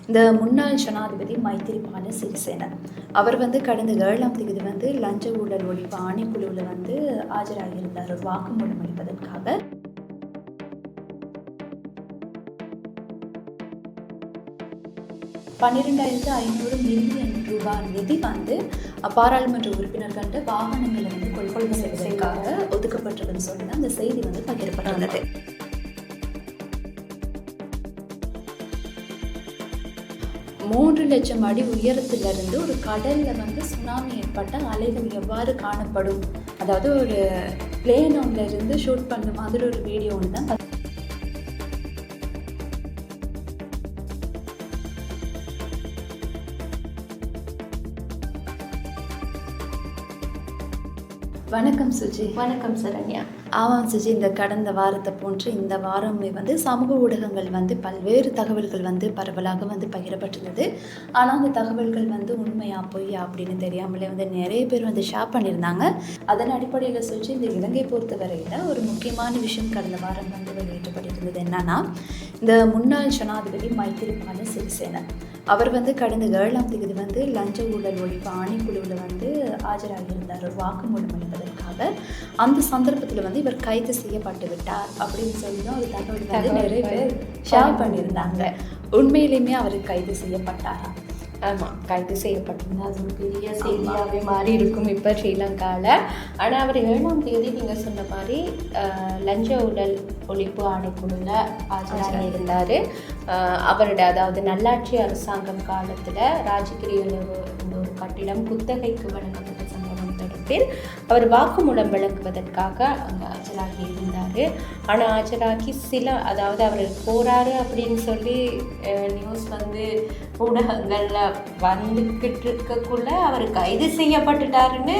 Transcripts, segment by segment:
இந்த முன்னாள் ஜனாதிபதி மைத்திரிபால சிறிசேன அவர் கடந்த 7ஆம் தேதி லஞ்ச ஊழல் ஒழிப்பு ஆணைக்குழுவில் ஆஜராகியிருந்தார் ஒரு வாக்குமூலம் அளிப்பதற்காக. $12,500 மில்லியன் நிதி பாராளுமன்ற உறுப்பினர்கள்ட்ட வாகனங்களை கொள்கொள்கை செய்வதற்காக ஒதுக்கப்பட்டதுன்னு சொல்லி அந்த செய்தி பகிரப்பட்டுள்ளது. 3 லட்சம் அடி உயரத்திலிருந்து ஒரு கடலில் சுனாமி ஏற்பட்ட அலைகள் எவ்வாறு காணப்படும், அதாவது ஒரு பிளேன் ஒன்றில் இருந்து ஷூட் பண்ண மாதிரி ஒரு வீடியோ ஒன்று தான். வணக்கம் சுஜி. வணக்கம் சரண்யா. ஆமாம் சுஜி, இந்த கடந்த வாரத்தை போன்று இந்த வாரமே சமூக ஊடகங்கள் பல்வேறு தகவல்கள் பரவலாக பகிரப்பட்டுள்ளது. ஆனால் அந்த தகவல்கள் உண்மையா பொய்யா அப்படின்னு தெரியாமலே நிறைய பேர் ஷேர் பண்ணியிருந்தாங்க. அதன் அடிப்படையில் சுஜி, இந்த இலங்கை பொறுத்தவரையில் ஒரு முக்கியமான விஷயம் கடந்த வாரம் வெளியிட்டப்பட்டிருந்தது. என்னன்னா, இந்த முன்னாள் ஜனாதிபதி மைத்திரிபால சிறிசேன அவர் கடந்த 7ஆம் தேதி லஞ்ச ஊழல் ஒழிப்பு ஆணைக்குழுவில் ஆஜராகியிருந்தார் ஒரு வாக்குமூலம் அளிப்பதற்காக. அந்த சந்தர்ப்பத்தில் இவர் கைது செய்யப்பட்டு விட்டார் அப்படின்னு சொல்லி தான் ஒரு தகவல் நிறைய பேர் ஷேர் பண்ணியிருந்தாங்க. உண்மையிலேயுமே அவர் கைது செய்யப்பட்டாரா? ஆமாம், கைது செய்யப்பட்டிருந்தா அது ஒரு பெரிய செய்தியாகவே மாறி இருக்கும் இப்போ ஸ்ரீலங்காவில். ஆனால் அவர் 7ஆம் தேதி நீங்கள் சொன்ன மாதிரி லஞ்ச ஊழல் ஒழிப்பு ஆணைக்குழுவில் ஆஜராகி இருந்தார். அவருடைய அதாவது நல்லாட்சி அரசாங்கம் காலத்தில் ராஜகிரியில் ஒரு கட்டிடம் குத்தகைக்கு வழங்கப்பட்ட சம்பவம் தொடர்பில் அவர் வாக்குமூலம் வழங்குவதற்காக அங்கே ஆஜராகி இருந்தார். ஆனால் ஆஜராகி அதாவது அவர் போகிறாரு அப்படின்னு சொல்லி நியூஸ் ஊடகங்களில் வந்துக்கிட்டு இருக்கக்குள்ள அவர் கைது செய்யப்பட்டுட்டாருன்னு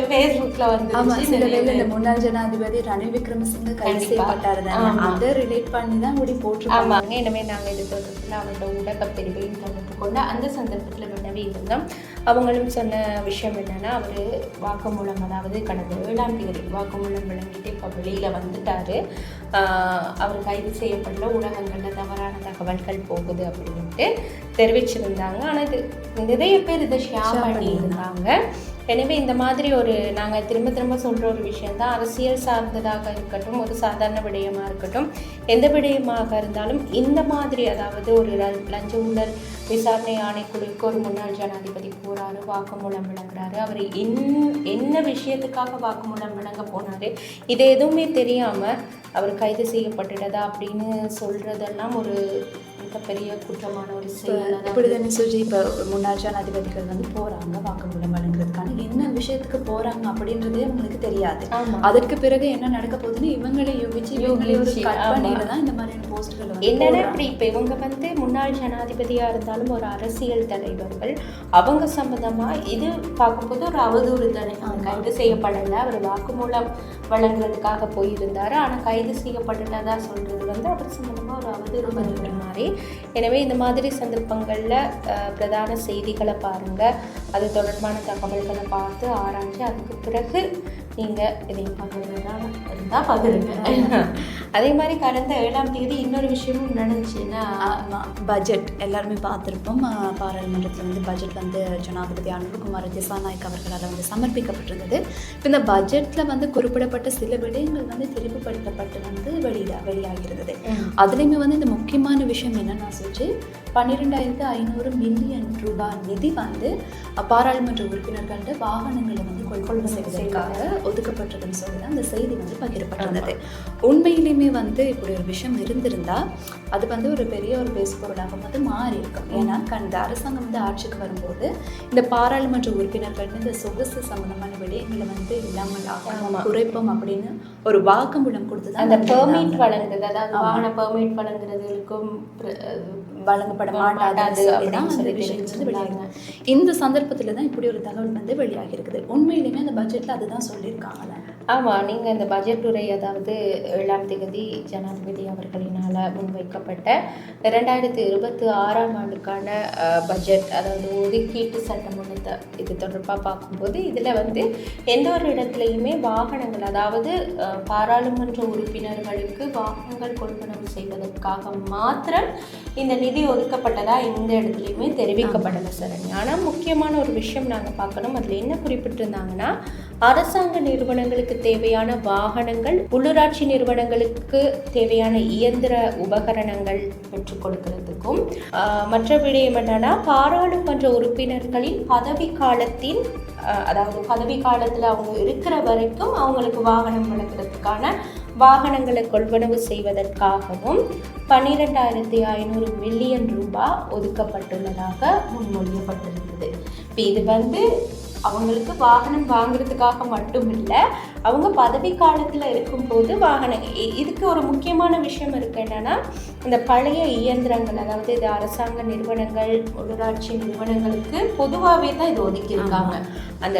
ஃபேஸ்புக்கில் முன்னாள் ஜனாதிபதி ரணில் விக்ரமசிங்க கைது செய்யப்பட்டாரு அதை ரிலேட் பண்ணி தான் போட்டு. ஆமாங்க. எனவே நாங்கள் இது தொடர்பில் அவரோட ஊடகப் பிரிவையும் தொடர்பு கொண்டு அந்த சந்தர்ப்பத்தில் வினவி இருந்தோம். அவங்களும் சொன்ன விஷயம் என்னென்னா, அவர் வாக்குமூலம் அதாவது கடந்த 7ஆம் தேதி வாக்குமூலம் வழங்கிட்டு இப்போ வெளியில் வந்துட்டார். அவர் கைது செய்யப்படல, ஊடகங்களில் தவறான தகவல்கள் போகுது அப்படின்ட்டு தெரிவிச்சிருந்தாங்க. ஆனால் இது நிறைய பேர் இதை ஷேர் பண்ணியிருந்தாங்க. எனவே இந்த மாதிரி நாங்கள் திரும்ப சொல்கிற ஒரு விஷயந்தான், அரசியல் சார்ந்ததாக இருக்கட்டும், ஒரு சாதாரண விடயமாக இருக்கட்டும், எந்த விடயமாக இருந்தாலும் இந்த மாதிரி அதாவது ஒரு லஞ்ச ஊழல் விசாரணை ஆணைக்குழுவுக்கு ஒரு முன்னாள் ஜனாதிபதி போகிறாரு, வாக்குமூலம் வழங்குறாரு. அவர் என்ன விஷயத்துக்காக வாக்குமூலம் வழங்க போனார், இது எதுவுமே தெரியாமல் அவர் கைது செய்யப்பட்டுட்டதா அப்படின்னு சொல்கிறதெல்லாம் ஒரு மிகப்பெரிய குற்றமான ஒரு செயல். இப்படி தானே சுஜி, இப்போ முன்னாள் ஜனாதிபதிகள் போகிறாங்க வாக்குமூலம் வழங்குறதுக்கான என்ன விஷயத்துக்கு போகிறாங்க அப்படின்றதே அவங்களுக்கு தெரியாது. அதற்கு பிறகு என்ன நடக்க போகுதுன்னு இவங்களை யோசிச்சு கட் பண்ணிட்டு தான் இந்த மாதிரியான போஸ்ட்கள் என்னன்னா, இப்படி இப்போ இவங்க முன்னாள் ஜனாதிபதியாக இருந்தாலும் ஒரு அரசியல் தலைவர்கள், அவங்க சம்மந்தமாக இது பார்க்கும்போது ஒரு அவதூறு தானே. கைது செய்யப்படலை, அவர் வாக்குமூலம் வழங்குறதுக்காக போயிருந்தார், ஆனால் கைது செய்யப்பட்டுட்டதா சொல்கிறது அவர் சம்மந்தமாக ஒரு அவதூறு பண்ணுற மாதிரி. எனவே இந்த மாதிரி சந்தர்ப்பங்களில் பிரதான செய்திகளை பாருங்கள், அது தொடர்பான தகவல்களை பார்த்து ஆராய்ச்சி அதுக்கு பிறகு நீங்கள் இதையும் பகிர்றதா இருந்தால் பகிருங்க. அதே மாதிரி கடந்த 7ஆம் தேதி இன்னொரு விஷயமும் நடந்துச்சுன்னா, பட்ஜெட் எல்லாருமே பார்த்துருப்போம். பாராளுமன்றத்தில் பட்ஜெட் ஜனாதிபதி அனுர்குமார் திசாநாயக் அவர்களால் சமர்ப்பிக்கப்பட்டிருந்தது. இப்போ இந்த பட்ஜெட்டில் குறிப்பிடப்பட்ட சில விடயங்கள் தெரிவுபடுத்தப்பட்டு வெளியாகிறது. அதுலேயுமே இந்த முக்கியமான விஷயம் என்னென்னா சொல்லிச்சு, $12,500 மில்லியன் நிதி பாராளுமன்ற உறுப்பினர்கள்ட்ட வாகனங்களை கொள்கொள்கை செய்வதற்காக ஒதுக்கப்பட்டதுன்னு சொல்லி அந்த செய்தி பகிரப்பட்டிருந்தது. உண்மையிலுமே இப்படி ஒரு விஷயம் இருந்திருந்தால் அது ஒரு பெரிய ஒரு பேசுபொருளாக மாறி இருக்கும். ஏன்னா இந்த அரசாங்கம் ஆட்சிக்கு வரும்போது இந்த பாராளுமன்ற உறுப்பினர்கள் இந்த சொகுசு சம்பந்தமான விடயங்களை இல்லாமல் குறைப்போம் அப்படின்னு ஒரு வாக்குமூலம் கொடுத்து அந்த பெர்மிட் வழங்குறது, அதாவது வாகன பெர்மிட் வழங்குறதுக்கும் வழங்கப்பட மாட்டாது அப்படின்னு அந்த விஷயம் வெளியாகும். இந்த சந்தர்ப்பத்தில் தான் இப்படி ஒரு தகவல் வெளியாகி இருக்குது. உண்மையிலுமே அந்த பட்ஜெட்டில் அதுதான் சொல்லியிருக்காங்களே. ஆமாம், நீங்கள் இந்த பட்ஜெட் உரை அதாவது 7ஆம் தேதி ஜனாதிபதி அவர்களினால் முன்வைக்கப்பட்ட 2026ஆம் ஆண்டுக்கான பட்ஜெட், அதாவது ஒதுக்கீட்டு சட்டமூலத்தை இது தொடர்பாக பார்க்கும்போது இதில் எந்த ஒரு இடத்துலையுமே வாகனங்கள், அதாவது பாராளுமன்ற உறுப்பினர்களுக்கு வாகனங்கள் கொள்வனவு செய்வதற்காக மாத்திரம் இந்த நிதி ஒதுக்கப்பட்டதா எந்த இடத்துலையுமே தெரிவிக்கப்படலை சரணி. ஆனால் முக்கியமான ஒரு விஷயம் நாங்கள் பார்க்கணும். அதில் என்ன குறிப்பிட்டிருந்தாங்கன்னா, அரசாங்க நிறுவனங்களுக்கு தேவையான வாகனங்கள், உள்ளூராட்சி நிறுவனங்களுக்கு தேவையான இயந்திர உபகரணங்கள் பெற்றுக் கொடுக்கறதுக்கும், மற்ற விடயம் என்னன்னா, பாராளுமன்ற உறுப்பினர்களின் பதவி காலத்தின் அதாவது பதவி காலத்தில் அவங்க இருக்கிற வரைக்கும் அவங்களுக்கு வாகனம் வழங்குறதுக்கான வாகனங்களை கொள்வனவு செய்வதற்காகவும் 12,500 மில்லியன் ரூபாய் ஒதுக்கப்பட்டுள்ளதாக முன்மொழியப்பட்டிருந்தது. இப்போ இது அவங்களுக்கு வாகனம் வாங்குறதுக்காக மட்டும் இல்லை, அவங்க பதவி காலத்தில் இருக்கும்போது வாகனம். இதுக்கு ஒரு முக்கியமான விஷயம் இருக்குது என்னென்னா, இந்த பழைய இயந்திரங்கள், அதாவது இது அரசாங்க நிறுவனங்கள், உள்ளூராட்சி நிறுவனங்களுக்கு பொதுவாகவே தான் இது ஒதுக்கியிருக்காங்க. அந்த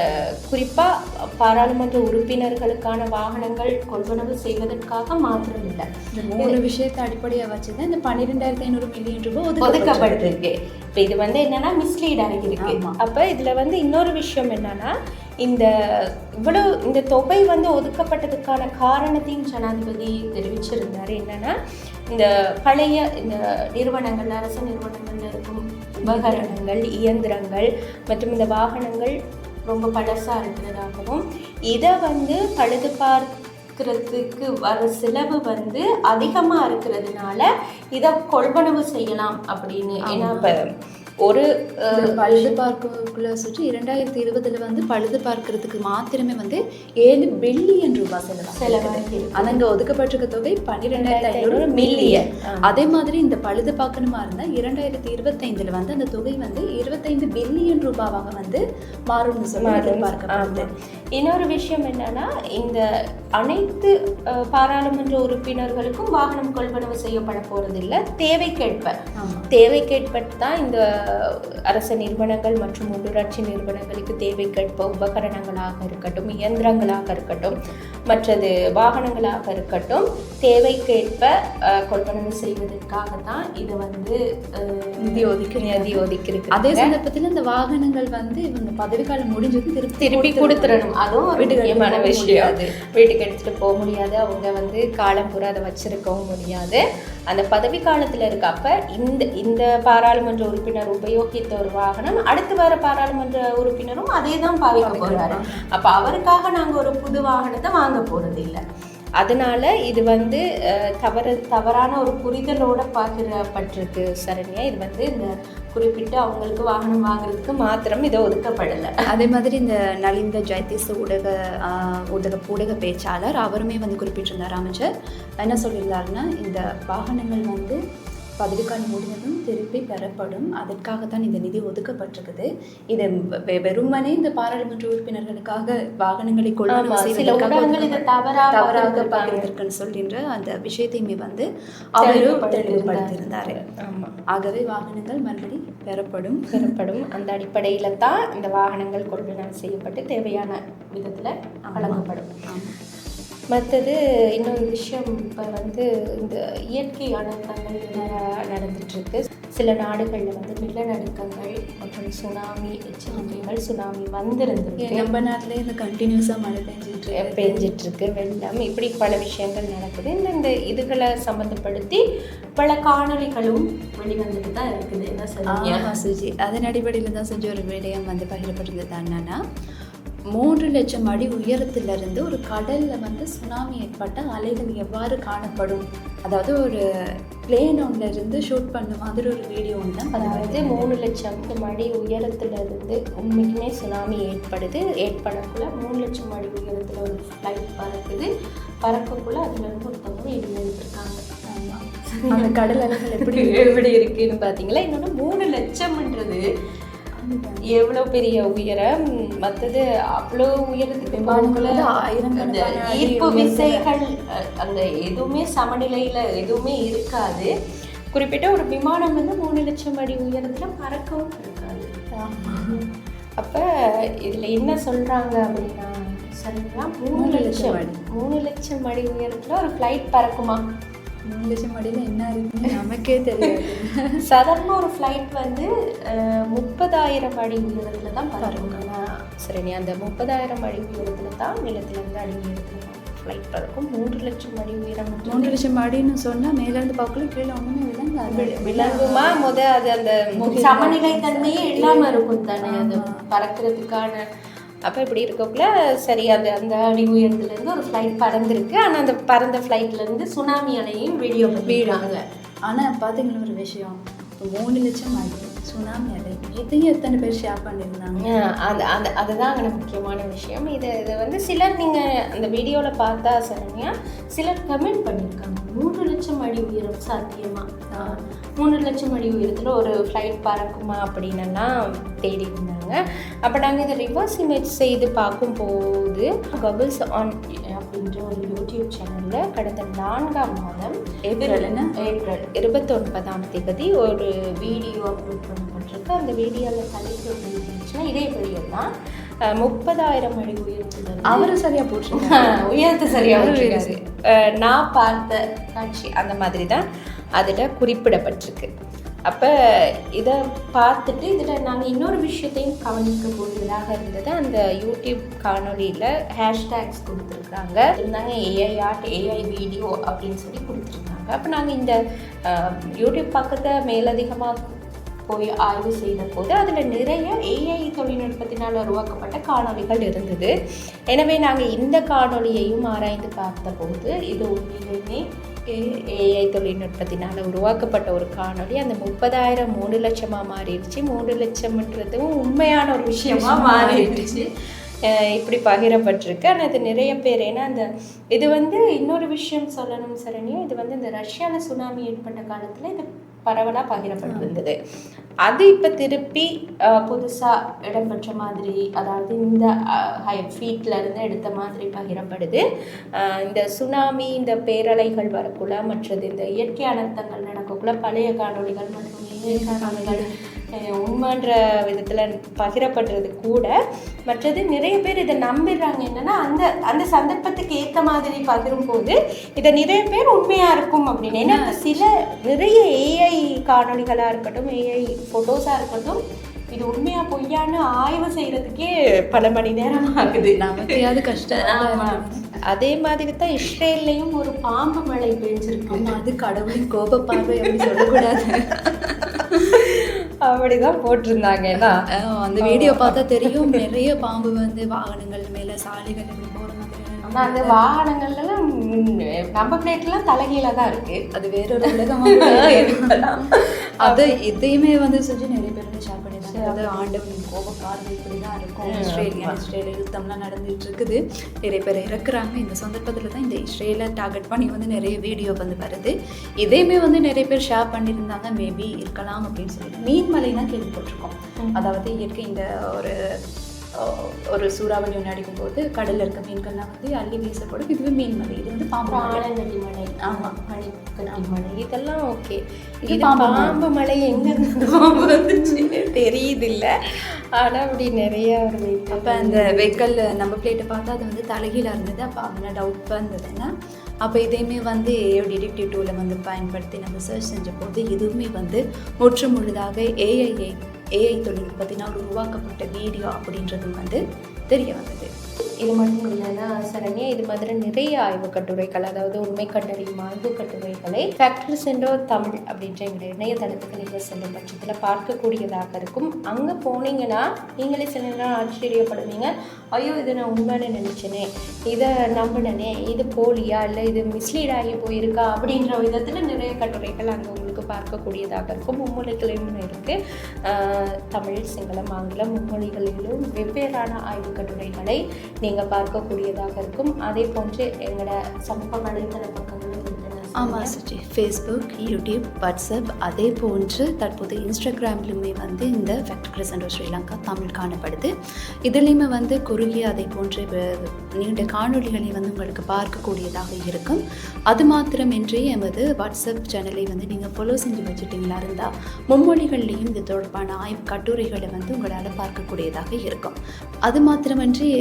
குறிப்பாக பாராளுமன்ற உறுப்பினர்களுக்கான வாகனங்கள் கொள்வனவு செய்வதற்காக மாத்திரம் இல்லை. இந்த 3 விஷயத்தை அடிப்படையாக வச்சு தான் இந்த 12,500 மில்லியன் ரூபாய் ஒதுக்கப்பட்டிருக்கு. இப்போ இது என்னன்னா மிஸ்லீட் ஆகியிருக்கு. அப்போ இதில் இன்னொரு விஷயம் என்னன்னா, இந்த தொகை ஒதுக்கப்பட்டதுக்கான காரணத்தையும் ஜனாதிபதி தெரிவிச்சிருந்தார். என்னன்னா, இந்த பழைய இந்த நிறுவனங்கள், அரசு நிறுவனங்கள்ல இருக்கும் உபகரணங்கள், இயந்திரங்கள் மற்றும் இந்த வாகனங்கள் ரொம்ப பழசா இருக்கிறதாகவும், இதை பழுது பார்க்கிறதுக்கு வர செலவு அதிகமாக இருக்கிறதுனால இதை கொள்வனவு செய்யலாம் அப்படின்னு. ஏன்னா இப்போ ஒரு பழுது பார்க்குள்ள சுற்றி 2020 பழுது பார்க்கறதுக்கு மாத்திரமே 7 பில்லியன் ரூபாய் செலவாகி அங்கே ஒதுக்கப்பட்டிருக்க தொகை 12,500 மில்லியன். அதே மாதிரி இந்த பழுது பார்க்கணுமா இருந்தால் 2025 அந்த தொகை 25 பில்லியன் ரூபாவாக மாறும்னு சொல்லி எதிர்பார்க்கப்படுது. இன்னொரு விஷயம் என்னன்னா, இந்த அனைத்து பாராளுமன்ற உறுப்பினர்களுக்கும் வாகனம் கொள்வனவு செய்யப்பட போறதில்லை. தேவைக்கேற்ப தான் இந்த அரசு நிறுவனங்கள் மற்றும் உள்ளூராட்சி நிறுவனங்களுக்கு தேவைக்கேற்ப உபகரணங்களாக இருக்கட்டும், இயந்திரங்களாக இருக்கட்டும், மற்றது வாகனங்களாக இருக்கட்டும், தேவைக்கேற்ப கொள்வனவு செய்வதற்காக தான் இதை நிதி ஒதுக்கிருக்கு. அதே சந்தர்ப்பத்தில் இந்த வாகனங்கள் இவங்க பதவிக்காலம் முடிஞ்சது திருப்பி கொடுத்துடணும். அதுவும் ஒரு முக்கியமான விஷயம். வீட்டுக்கு எடுத்துட்டு போக முடியாது, அவங்க காலம் பூரா அதை வச்சிருக்கவும் முடியாது. அந்த பதவி காலத்தில் இருக்கப்ப இந்த பாராளுமன்ற உறுப்பினர் உபயோகித்த ஒரு வாகனம் அடுத்து வர பாராளுமன்ற உறுப்பினரும் அதே தான் பாவிக்க போறாரு. அப்ப அவருக்காக நாங்க ஒரு புது வாகனத்தை வாங்க போறது இல்லை. அதனால இது தவறான ஒரு புரிதலோட பார்க்கப்பட்டிருக்கு சரண்யா. இது இந்த குறிப்பிட்டு அவங்களுக்கு வாகனம் வாங்குறதுக்கு மாத்திரம் இதை ஒதுக்கப்படலை. அதே மாதிரி இந்த நலிந்த ஜெயதீஸ் ஊடக பேச்சாளர் அவருமே குறிப்பிட்டிருந்தார். அமைச்சர் என்ன சொல்லியிருந்தாருன்னா, இந்த வாகனங்கள் பதவிக்காலம் முடிந்ததும் திருப்பி பெறப்படும், அதற்காகத்தான் இந்த நிதி ஒதுக்கப்பட்டிருக்குது. இது வெறுமனே இந்த பாராளுமன்ற உறுப்பினர்களுக்காக வாகனங்களை கொள்வனவு தவறாக பகிர்ந்திருக்குன்னு சொல்கின்ற அந்த விஷயத்தையுமே அவரும் தெளிவுபடுத்தியிருந்தாரு. ஆகவே வாகனங்கள் மறுபடி பெறப்படும். அந்த அடிப்படையில் தான் இந்த வாகனங்கள் கொள்வனவு செய்யப்பட்டு தேவையான விதத்தில் வழங்கப்படும். மற்றது இன்னொரு விஷயம், இப்போ இந்த இயற்கை அனர்த்தங்கள் நடந்துட்டுருக்கு. சில நாடுகளில் நிலநடுக்கங்கள் மற்றும் சுனாமி எச்சரிக்கைகள், சுனாமி வந்திருந்துருக்கு. நம்ம நாட்டிலே இந்த கண்டினியூஸாக மழை பெஞ்சிட்ருக்கு, வெள்ளம், இப்படி பல விஷயங்கள் நடக்குது. இந்த இதுகளை சம்மந்தப்படுத்தி பல காணொலிகளும் வெளிவந்துட்டு தான் இருக்குது. என்ன சொல்லுங்க சுஜி? அதன் அடிப்படையில் தான் செஞ்ச ஒரு விடயம் பகிரப்பட்டிருந்தது. என்னன்னா, 3 லட்சம் அடி உயரத்திலிருந்து ஒரு கடலில் சுனாமி ஏற்பட்ட அலைகள் எவ்வாறு காணப்படும், அதாவது ஒரு பிளேன் ஒன்றிலிருந்து ஷூட் பண்ண மாதிரி ஒரு வீடியோ ஒன்று தான். அதாவது 3 லட்சம் அடி உயரத்துலேருந்து உண்மைக்குமே சுனாமி ஏற்படக்குள்ள 3 லட்சம் அடி உயரத்தில் ஒரு ஃப்ளைட் பறக்கக்குள்ள அதுலேருந்து ஒருத்தவங்க இடிஞ்சிருக்காங்க. அந்த கடல் அலைகள் எப்படி இருக்குன்னு பார்த்தீங்களா? இன்னொன்று 3 லட்சம்ன்றது எவ்வளோ பெரிய உயரம். மற்றது அவ்வளோ உயரத்துக்கு ஈர்ப்பு விசைகள் அந்த எதுவுமே சமநிலையில் எதுவுமே இருக்காது. குறிப்பிட்ட ஒரு விமானம் 3 லட்சம் அடி உயரத்தில் பறக்கவும் இருக்காது. அப்போ இதில் என்ன சொல்கிறாங்க அப்படின்னா, சரிங்களா, 3 லட்சம் அடி உயரத்தில் ஒரு ஃப்ளைட் பறக்குமா? 3 லட்சம் அடியில் என்ன இருக்குன்னு நமக்கே தெரியாது. சாதாரண ஒரு ஃப்ளைட் 30,000 அடி உயரத்தில் தான் பறக்குங்க. சரிங்க, அந்த 30,000 அடி உயரத்தில் தான் நிலத்திலேருந்து அடி உயரத்தில் ஃப்ளைட் பறக்கும். 3 லட்சம் அடி உயரம். 3 லட்சம் அடின்னு சொன்னால் மேலேருந்து பார்க்கல கீழே ஒன்றுமே விலங்குமா அது அந்த சமநிலை தன்மையே இல்லாமல் இருக்கும் தானே அது பறக்கிறதுக்கான. அப்போ இப்படி இருக்கக்குள்ள சரி அந்த அடி உயரத்துலேருந்து ஒரு ஃப்ளைட் பறந்துருக்கு. ஆனால் அந்த பறந்த ஃப்ளைட்லேருந்து சுனாமி அலையும் வீடியோ பண்ணிடுறாங்க. ஆனால் பார்த்தீங்கன்னா ஒரு விஷயம், 3 லட்சம் அடி சுனாமி அலை இதையும் எத்தனை பேர் ஷேர் பண்ணியிருந்தாங்க. அதுதான் அங்கே முக்கியமான விஷயம். இதை வந்து சிலர் நீங்கள் அந்த வீடியோவில் பார்த்தா சரண்யா சிலர் கமெண்ட் பண்ணியிருக்காங்க, 3 லட்சம் அடி உயரம் சாத்தியமா, 3 லட்சம் அடி உயரத்தில் ஒரு ஃப்ளைட் பறக்குமா அப்படின்னெல்லாம் தேடி இருந்தாங்க. அப்போ நாங்கள் இதை ரிவர்ஸ் இமேஜ் செய்து பார்க்கும்போது பபிள்ஸ் ஆன் அப்படின்ற ஒரு யூடியூப் சேனலில் கடந்த 4ஆம் மாதம் ஏப்ரல் 29ஆம் தேதி ஒரு வீடியோ அப்லோட் பண்ணப்பட்டிருக்கு. அந்த வீடியோவில் தலைப்பு எப்படி இருந்துச்சுன்னா இதே வீடியோ தான் 30,000 அடி உயரத்தில் அவரு சரியாக போச்சு, உயரத்தை சரியாக நான் பார்த்த காட்சி அந்த மாதிரி தான் அதில் குறிப்பிடப்பட்டிருக்கு. அப்போ இதை பார்த்துட்டு இதில் நாங்கள் இன்னொரு விஷயத்தையும் கவனிக்க போகிறதாக இருந்தது. அந்த யூடியூப் காணொலியில் ஹேஷ்டேக்ஸ் கொடுத்துருக்குறாங்க இருந்தாங்க, ஏஐ ஆர்ட், ஏஐ வீடியோ அப்படின்னு சொல்லி கொடுத்துருந்தாங்க. அப்போ நாங்கள் இந்த யூடியூப் பக்கத்தை மேலதிகமாக போய் ஆய்வு செய்த போது அதில் நிறைய ஏஐ தொழில்நுட்பத்தினால் உருவாக்கப்பட்ட காணொலிகள் இருந்தது. எனவே நாங்கள் இந்த காணொலியையும் ஆராய்ந்து பார்த்தபோது இது உண்மையிலுமே ஏஐ தொழில்நுட்பத்தினால் உருவாக்கப்பட்ட ஒரு காணொலி. அந்த 30,000 3 லட்சமாக மாறிடுச்சு. 3 லட்சம்ன்றதும் உண்மையான ஒரு விஷயமா மாறிடுச்சு. இப்படி பகிரப்பட்டிருக்கு. ஆனால் இது நிறைய பேர், ஏன்னா இது வந்து இன்னொரு விஷயம் சொல்லணும் சரண்யா, இது வந்து இந்த ரஷ்யாவில் சுனாமி ஏற்பட்ட காலத்தில் இது பரவலாக பகிரப்பட்டிருந்தது. அது இப்போ திருப்பி புதுசாக இடம்பெற்ற மாதிரி, அதாவது இந்த ஃபீட்லேருந்து எடுத்த மாதிரி பகிரப்படுது. இந்த சுனாமி, இந்த பேரலைகள் வரக்குள்ள, மற்றது இந்த இயற்கை அனர்த்தங்கள் நடக்கக்குள்ள பழைய காணொலிகள் மற்றும் இணைய காணொலிகள் உண்மைன்ற விதத்தில் பகிரப்படுறது கூட. மற்றது நிறைய பேர் இதை நம்பிடுறாங்க. என்னென்னா அந்த சந்தர்ப்பத்துக்கு ஏற்ற மாதிரி பகிரும்போது இதை நிறைய பேர் உண்மையாக இருக்கும் அப்படின்னு. ஏன்னா நிறைய ஏஐ காணொலிகளாக இருக்கட்டும், ஏஐ ஃபோட்டோஸாக இருக்கட்டும், இது உண்மையாக பொய்யான்னு ஆய்வு செய்கிறதுக்கே பல மணி நேரம் ஆகுது. நமக்கு கஷ்டம். அதே மாதிரி தான் இஸ்ரேல்லையும் ஒரு பாம்பு மழை பெஞ்சிருக்கு. அது கடவுளின் கோப பார்வை அப்படின்னு சொல்லக்கூடாது. அப்படிதான் போட்டிருந்தாங்க. ஏன்னா அந்த வீடியோ பார்த்தா தெரியும், நிறைய பாம்பு வந்து வாகனங்கள் மேலே சாலைகள் இப்படி போகிற மாதிரி. ஆனால் அந்த வாகனங்கள்லாம் நம்ம பிளேட்லாம் தலைகீழ தான் இருக்கு. அது வேறொரு உலகமாக அது இதையுமே வந்து செஞ்சு நிறைய பேர் வந்து ஷேர் பண்ணியிருந்தாங்க. அதாவது ஆண்டவனின் கோப பார்வை இப்படி தான் இருக்கும். இஸ்ரேலில் யுத்தம்லாம் நடந்துட்டு இருக்குது, நிறைய பேர் இறக்குறாங்க. இந்த சந்தர்ப்பத்தில் தான் இந்த இஸ்ரேலை டார்கெட் பண்ணி வந்து நிறைய வீடியோ வந்து வருது. இதையுமே வந்து நிறைய பேர் ஷேர் பண்ணியிருந்தாங்க. மேபி இருக்கலாம் அப்படின்னு சொல்லி. மீன்மலைனா கேள்விப்பட்டிருக்கோம். அதாவது இயற்கை இந்த ஒரு சூறாவளி ஒன்று அடிக்கும்போது கடலில் இருக்க மீன்கள்லாம் வந்து அள்ளி வீசப்படும். இதுவே மீன்மலை, இது வந்து பாம்பு மலை. ஆமாம், பனிக்கட்டி மலை, இதெல்லாம் ஓகே. இது பாம்பு மலை எங்கேருந்து பாம்பு வந்துச்சு தெரியுது இல்லை. ஆனால் அப்படி நிறைய ஒரு வெஹிக்கிள். அப்போ அந்த வெஹிக்கிள் நம்ம பிளேட்டை பார்த்தா அது வந்து தலைகீழாக இருந்தது. அப்போ அதனால் டவுட் இருந்ததுன்னா அப்போ இதையுமே வந்து டிடெக்டிவ் டூலை வந்து பயன்படுத்தி நம்ம சர்ச் செஞ்ச போது இதுவுமே வந்து முற்று முழுதாக ஏஐ தொழில்நுட்பத்தினால் உருவாக்கப்பட்ட வீடியோ அப்படின்றது வந்து தெரிய வந்தது. இது மட்டும் இல்லைன்னா சரண்யா, இது மாதிரி நிறைய ஆய்வு கட்டுரைகள், அதாவது உண்மை கண்டறியும் ஆய்வு கட்டுரைகளை ஃபேக்டரி சென்டர் தமிழ் அப்படின்ற எங்களுடைய இணையதளத்துக்கு நீங்கள் செல்லும் பட்சத்தில் பார்க்கக்கூடியதாக இருக்கும். அங்கே போனீங்கன்னா நீங்களே சில நேரம் ஆச்சரியப்படுவீங்க. ஐயோ, இதை நான் உண்மைன்னு நினச்சேனே, இதை நம்பினனே, இது போலியா, இல்லை இது மிஸ்லீட் ஆகி போயிருக்கா அப்படின்ற விதத்தில் நிறைய கட்டுரைகள் அங்கே உங்களுக்கு பார்க்கக்கூடியதாக இருக்கும். மும்மொழிகளிலும் இருக்குது. தமிழ், சிங்களம், ஆங்கிலம் மும்மொழிகளிலும் வெவ்வேறான ஆய்வு கட்டுரைகளை நீங்கள் பார்க்கக்கூடியதாக இருக்கும். அதே போன்று எங்களோட சமூக வலைத்தள பக்கங்களும் ஆமாம் சுஜி, ஃபேஸ்புக், யூடியூப், வாட்ஸ்அப், அதே போன்று தற்போது இன்ஸ்டாகிராம்லையுமே வந்து இந்த ஃபேக்டரி சென்டர் ஸ்ரீலங்கா தமிழ் காணப்படுது. இதுலேயுமே வந்து குறுகிய அதே போன்ற நீண்ட காணொலிகளை வந்து உங்களுக்கு பார்க்கக்கூடியதாக இருக்கும். அது மாத்திரமின்றி எமது வாட்ஸ்அப் சேனலை வந்து நீங்கள் ஃபாலோ செஞ்சு வச்சுட்டிங்களா இருந்தால் மும்மொழிகள்லேயும் இது தொடர்பான ஆய்வு கட்டுரைகளை வந்து உங்களால் பார்க்கக்கூடியதாக இருக்கும். அது மாத்திரமின்றி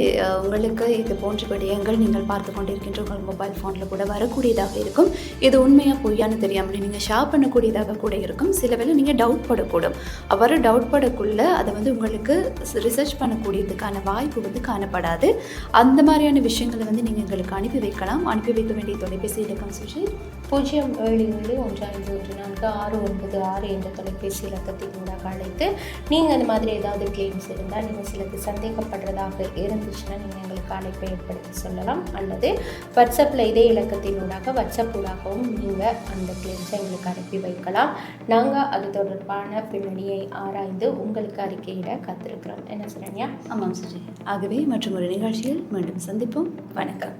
உங்களுக்கு இது போன்ற விடயங்கள் நீங்கள் பார்த்து கொண்டிருக்கின்ற உங்கள் மொபைல் ஃபோனில் கூட வரக்கூடியதாக இருக்கும். இது உண்மையாக பொய்யான்னு தெரியாமல் நீங்கள் ஷேர் பண்ணக்கூடியதாக கூட இருக்கும். சில வேளை நீங்கள் டவுட் படக்கூடும். அவ்வாறு டவுட் படக்குள்ள அதை வந்து உங்களுக்கு ரிசர்ச் பண்ணக்கூடியதுக்கான வாய்ப்பு வந்து காணப்படாது. அந்த மாதிரியான விஷயங்களை வந்து நீங்கள் எங்களுக்கு அனுப்பி வைக்கலாம். அனுப்பி வைக்க வேண்டிய தொலைபேசி இலக்கம் சுஜித் 0771546966 என்ற தொலைபேசி இலக்கத்தினூடாக அழைத்து நீங்கள் அந்த மாதிரி ஏதாவது கிளைம்ஸ் இருந்தால், நீங்கள் சிலது சந்தேகப்படுறதாக இருந்துச்சுன்னா நீங்கள் எங்களுக்கு அழைப்பை ஏற்படுத்தி சொல்லலாம். அல்லது வாட்ஸ்அப்பில் இதே இலக்கத்தினூடாக வாட்ஸ்அப் ஊடாகவும் நீங்கள் அந்த கிளைம்ஸை எங்களுக்கு அனுப்பி வைக்கலாம். நாங்கள் அது தொடர்பான பின்னணியை ஆராய்ந்து உங்களுக்கு அறிக்கையிட காத்திருக்கிறோம். என்ன சொல்றீங்க? ஆமாம் சுஜித். ஆகவே மற்றும் ஒரு நிகழ்ச்சியில் மீண்டும் சந்திப்போம். வணக்கம்.